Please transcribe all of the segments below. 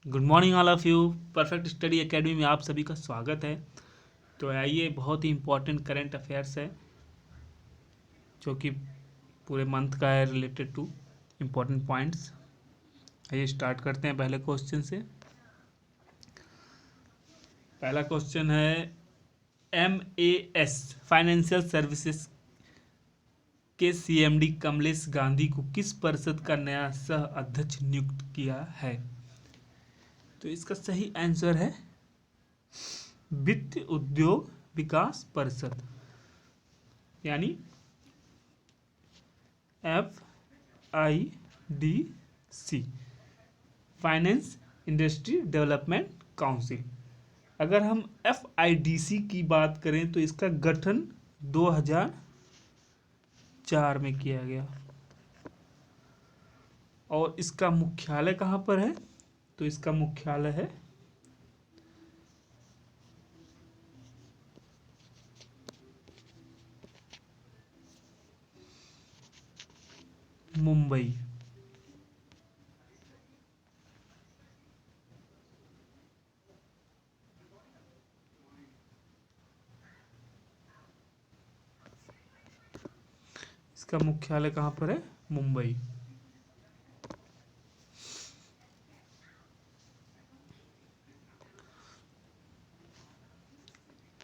Good morning all of you. Perfect study academy में आप सभी का स्वागत है। तो आइए, बहुत ही इम्पोर्टेंट करंट अफेयर्स है जो कि पूरे मंथ का है, रिलेटेड टू इम्पोर्टेंट पॉइंट्स। आइए स्टार्ट करते हैं पहले क्वेश्चन से। पहला क्वेश्चन है, MAS फाइनेंशियल सर्विसेज के CMD कमलेश गांधी को किस परिषद का नया सह अध्यक्ष नियुक्त किया है? तो इसका सही आंसर है वित्त उद्योग विकास परिषद, यानी FIDC, finance industry development council. अगर हम FIDC की बात करें तो इसका गठन 2004 में किया गया और इसका मुख्यालय कहाँ पर है? तो इसका मुख्यालय है मुंबई। इसका मुख्यालय कहाँ पर है? मुंबई।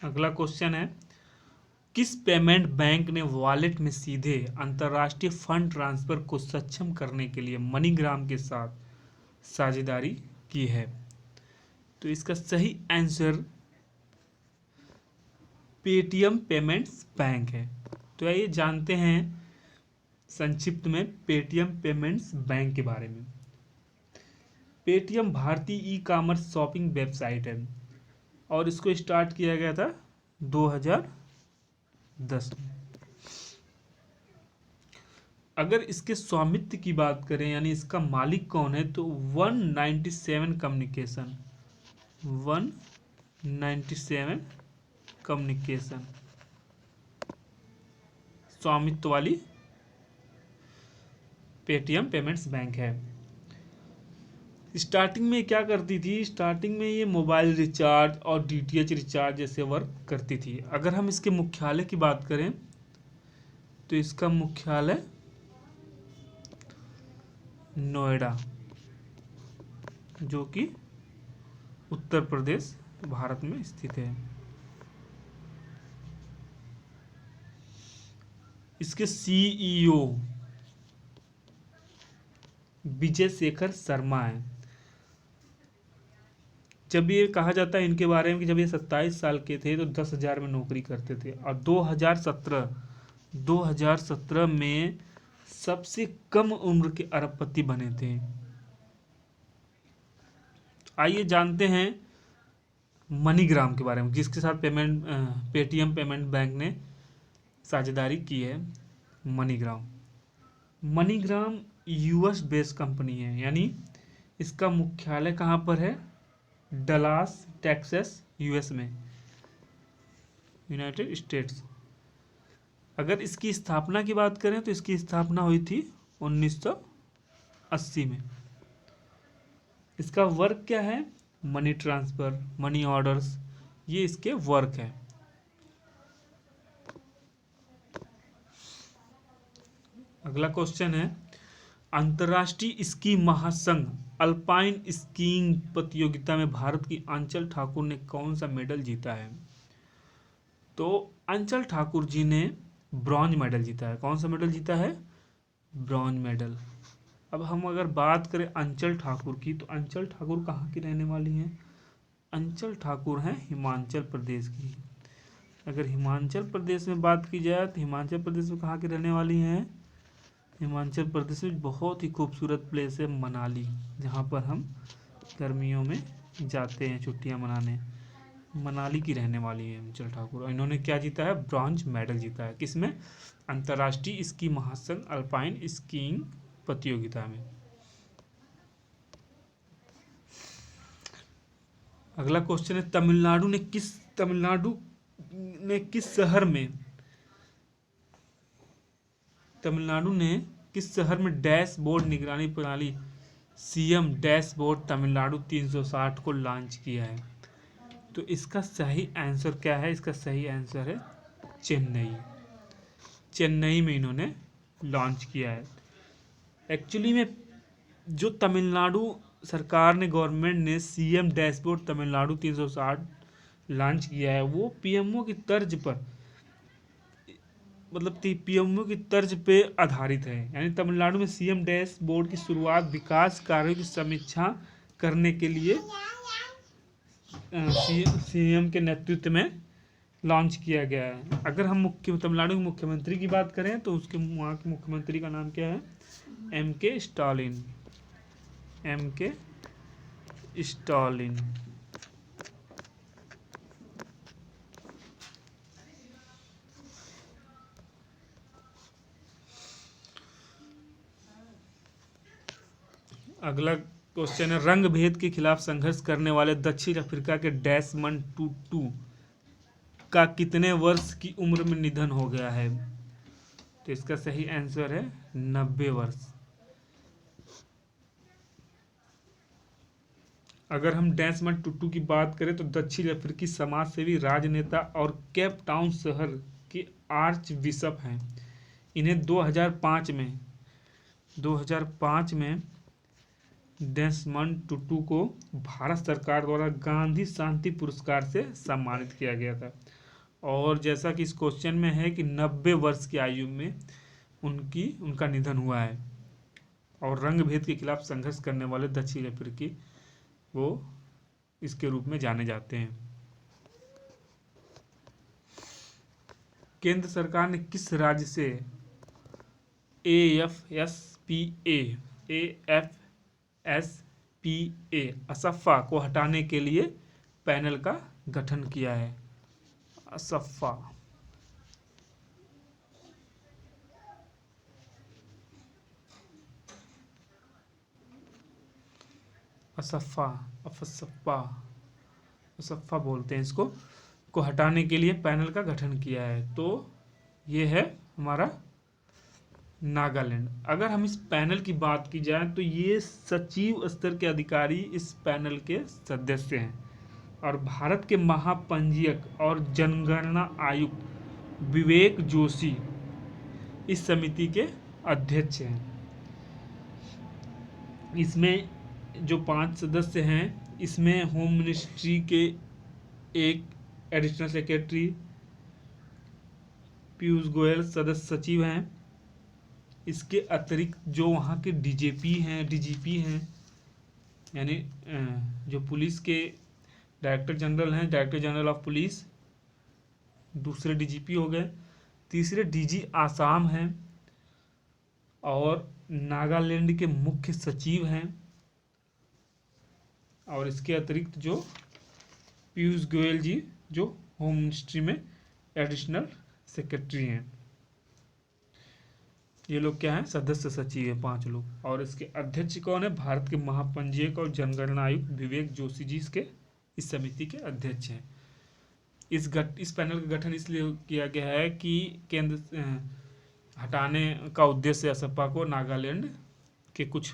अगला क्वेश्चन है, किस पेमेंट बैंक ने वॉलेट में सीधे अंतर्राष्ट्रीय फंड ट्रांसफर को सक्षम करने के लिए मनीग्राम के साथ साझेदारी की है? तो इसका सही आंसर पेटीएम पेमेंट्स बैंक है। तो आइए जानते हैं संक्षिप्त में पेटीएम पेमेंट्स बैंक के बारे में। पेटीएम भारतीय ई-कॉमर्स शॉपिंग वेबसाइट है और इसको स्टार्ट किया गया था 2010 में। अगर इसके स्वामित्व की बात करें, यानी इसका मालिक कौन है, तो 197 कम्युनिकेशन स्वामित्व वाली पेटीएम पेमेंट्स बैंक है। स्टार्टिंग में क्या करती थी? स्टार्टिंग में ये मोबाइल रिचार्ज और DTH रिचार्ज जैसे वर्क करती थी। अगर हम इसके मुख्यालय की बात करें तो इसका मुख्यालय नोएडा, जो कि उत्तर प्रदेश भारत में स्थित है। इसके CEO विजय शेखर शर्मा है। जब ये कहा जाता है इनके बारे में कि जब ये 27 साल के थे तो 10,000 में नौकरी करते थे और 2017 में सबसे कम उम्र के अरबपति बने थे। आइए जानते हैं मनीग्राम के बारे में, जिसके साथ पेटीएम पेमेंट बैंक ने साझेदारी की है। मनीग्राम US बेस्ड कंपनी है, यानी इसका मुख्यालय कहाँ पर है? डलास टेक्सास US में, यूनाइटेड स्टेट्स। अगर इसकी स्थापना की बात करें तो इसकी स्थापना हुई थी 1980 में। इसका वर्क क्या है? मनी ट्रांसफर, मनी ऑर्डर्स, ये इसके वर्क है। अगला क्वेश्चन है, अंतर्राष्ट्रीय स्की महासंघ अल्पाइन स्कीइंग प्रतियोगिता में भारत की आंचल ठाकुर ने कौन सा मेडल जीता है? तो अंचल ठाकुर जी ने ब्रॉन्ज मेडल जीता है। कौन सा मेडल जीता है? Bronze medal. अब हम अगर बात करें अंचल ठाकुर की, तो अंचल ठाकुर कहाँ की रहने वाली हैं? अंचल ठाकुर हैं हिमाचल प्रदेश की। अगर हिमाचल प्रदेश में बात की जाए तो हिमाचल प्रदेश में कहाँ की रहने वाली हैं? हिमाचल प्रदेश में बहुत ही खूबसूरत प्लेस है मनाली, जहाँ पर हम गर्मियों में जाते हैं छुट्टियाँ मनाने। मनाली की रहने वाली है अंचल ठाकुर, और इन्होंने क्या जीता है? ब्रॉन्ज मेडल जीता है। किसमें? अंतर्राष्ट्रीय स्की महासंघ अल्पाइन स्कीइंग प्रतियोगिता में। अगला क्वेश्चन है, तमिलनाडु ने किस शहर में डैशबोर्ड निगरानी प्रणाली सीएम डैशबोर्ड तमिलनाडु 360 को लॉन्च किया है? तो इसका सही आंसर क्या है? इसका सही आंसर है चेन्नई। चेन्नई में इन्होंने लॉन्च किया है। एक्चुअली में जो तमिलनाडु सरकार ने, गवर्नमेंट ने सीएम डैशबोर्ड तमिलनाडु 360 लॉन्च किया है, वो पीएमओ की तर्ज पर, मतलब पीएमओ की तर्ज पे आधारित है। यानी तमिलनाडु में सीएम डैशबोर्ड की शुरुआत विकास कार्यों की समीक्षा करने के लिए सीएम के नेतृत्व में लॉन्च किया गया है। अगर हम तमिलनाडु के मुख्यमंत्री की बात करें तो उसके वहाँ के मुख्यमंत्री का नाम क्या है? एम.के. स्टालिन। एम.के. स्टालिन। अगला क्वेश्चन है, रंग भेद के खिलाफ संघर्ष करने वाले दक्षिण अफ्रीका के डेसमंड टुटू का कितने वर्ष की उम्र में निधन हो गया है? तो इसका सही आंसर है 90 वर्ष। अगर हम डेसमंड टुटू की बात करें तो दक्षिण अफ्रीकी समाज सेवी, राजनेता और केप टाउन शहर के आर्च बिशप हैं। इन्हें 2005 में डेसमंड टुटू को भारत सरकार द्वारा गांधी शांति पुरस्कार से सम्मानित किया गया था। और जैसा कि इस क्वेश्चन में है कि 90 वर्ष की आयु में उनका निधन हुआ है। और रंग भेद के खिलाफ संघर्ष करने वाले दक्षिण अफ्रीकी वो इसके रूप में जाने जाते हैं। केंद्र सरकार ने किस राज्य से AFSPA असफ़ा को हटाने के लिए पैनल का गठन किया है? असफ़ा। असफ़ा बोलते हैं इसको, को हटाने के लिए पैनल का गठन किया है। तो ये है हमारा नागालैंड। अगर हम इस पैनल की बात की जाए तो ये सचिव स्तर के अधिकारी इस पैनल के सदस्य हैं। और भारत के महापंजीयक और जनगणना आयुक्त विवेक जोशी इस समिति के अध्यक्ष हैं। इसमें जो 5 सदस्य हैं, इसमें होम मिनिस्ट्री के एक एडिशनल सेक्रेटरी पीयूष गोयल सदस्य सचिव हैं। इसके अतिरिक्त जो वहाँ के डीजीपी हैं, यानी जो पुलिस के डायरेक्टर जनरल ऑफ पुलिस, दूसरे डीजीपी हो गए। तीसरे डीजी आसाम हैं और नागालैंड के मुख्य सचिव हैं। और इसके अतिरिक्त जो पीयूष गोयल जी जो होम मिनिस्ट्री में एडिशनल सेक्रेटरी हैं, ये लोग क्या हैं? सदस्य सचिव है 5 लोग। और इसके अध्यक्ष कौन है? भारत के महापंजीयक और जनगणना आयुक्त विवेक जोशी जी इसके इस समिति के अध्यक्ष हैं। इस पैनल का गठन इसलिए किया गया है कि केंद्र हटाने का उद्देश्य असपा को नागालैंड के कुछ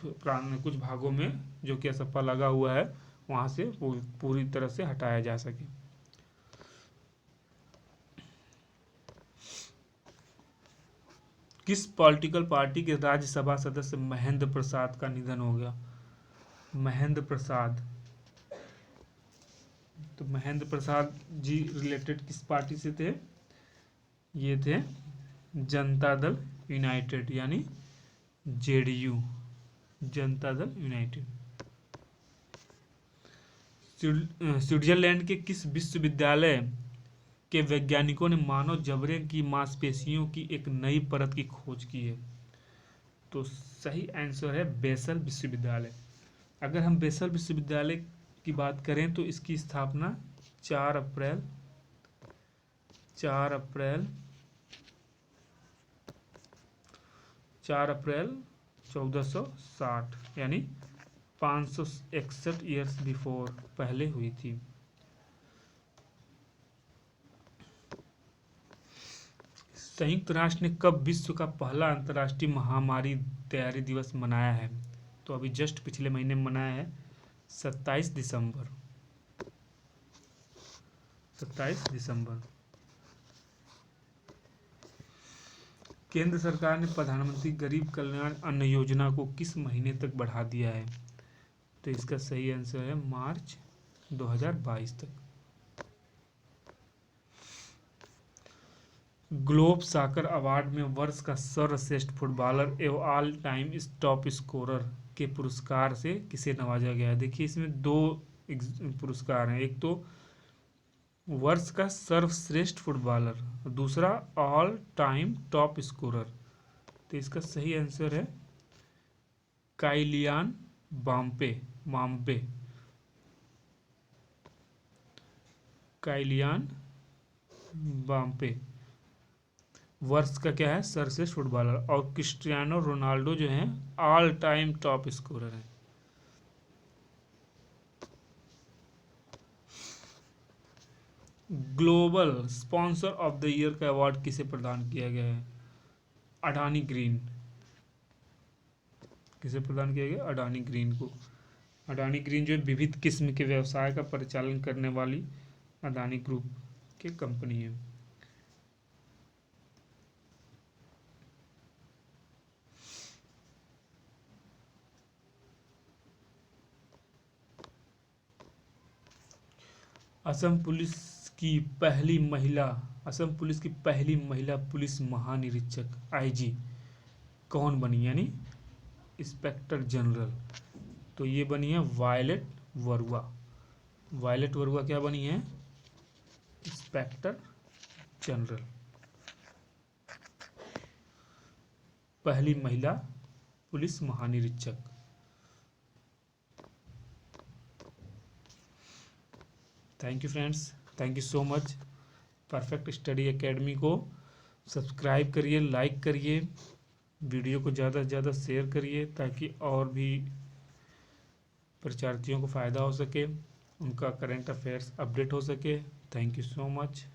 भागों में जो कि असपा लगा हुआ है वहाँ से पूरी तरह से हटाया जा सके। किस पॉलिटिकल पार्टी के राज्यसभा सदस्य महेंद्र प्रसाद का निधन हो गया? महेंद्र प्रसाद। तो महेंद्र प्रसाद जी रिलेटेड किस पार्टी से थे? ये थे जनता दल यूनाइटेड, यानी JDU, Janata Dal United. Switzerland के किस विश्वविद्यालय के वैज्ञानिकों ने मानव जबड़े की मांसपेशियों की एक नई परत की खोज की है? तो सही आंसर है बेसल विश्वविद्यालय। अगर हम बेसल विश्वविद्यालय की बात करें तो इसकी स्थापना 4 अप्रैल 1460 यानी 561 ईयर्स बिफोर पहले हुई थी। संयुक्त राष्ट्र ने कब विश्व का पहला अंतर्राष्ट्रीय महामारी तैयारी दिवस मनाया है? तो अभी जस्ट पिछले महीने मनाया है 27 दिसंबर। 27 दिसंबर। केंद्र सरकार ने प्रधानमंत्री गरीब कल्याण अन्न योजना को किस महीने तक बढ़ा दिया है? तो इसका सही आंसर है मार्च 2022 तक। ग्लोब सॉकर अवार्ड में वर्ष का सर्वश्रेष्ठ फुटबॉलर एवं ऑल टाइम टॉप स्कोरर के पुरस्कार से किसे नवाजा गया है? देखिए इसमें दो पुरस्कार हैं, एक तो वर्ष का सर्वश्रेष्ठ फुटबॉलर, दूसरा ऑल टाइम टॉप स्कोरर। तो इसका सही आंसर है काइलियान माम्बे। काइलियान बाम्पे वर्ष का क्या है? सर्वश्रेष्ठ फुटबॉलर। और क्रिस्टियानो रोनाल्डो जो है ऑल टाइम टॉप स्कोरर है। Global sponsor of the year का अवार्ड किसे प्रदान किया गया है? अडानी ग्रीन। किसे प्रदान किया गया? अडानी ग्रीन को। अडानी ग्रीन जो है विविध किस्म के व्यवसाय का परिचालन करने वाली अडानी ग्रुप की कंपनी है। असम पुलिस की पहली महिला पुलिस महानिरीक्षक आईजी कौन बनी, यानी इंस्पेक्टर जनरल? तो ये बनी है वायलेट वरुआ। वायलेट वरुआ क्या बनी है? इंस्पेक्टर जनरल, पहली महिला पुलिस महानिरीक्षक। Thank you friends, thank you so much. Perfect study academy को सब्सक्राइब करिए, लाइक करिए, वीडियो को ज़्यादा से ज़्यादा शेयर करिए ताकि और भी परीक्षार्थियों को फ़ायदा हो सके, उनका करंट अफेयर्स अपडेट हो सके। Thank you so much.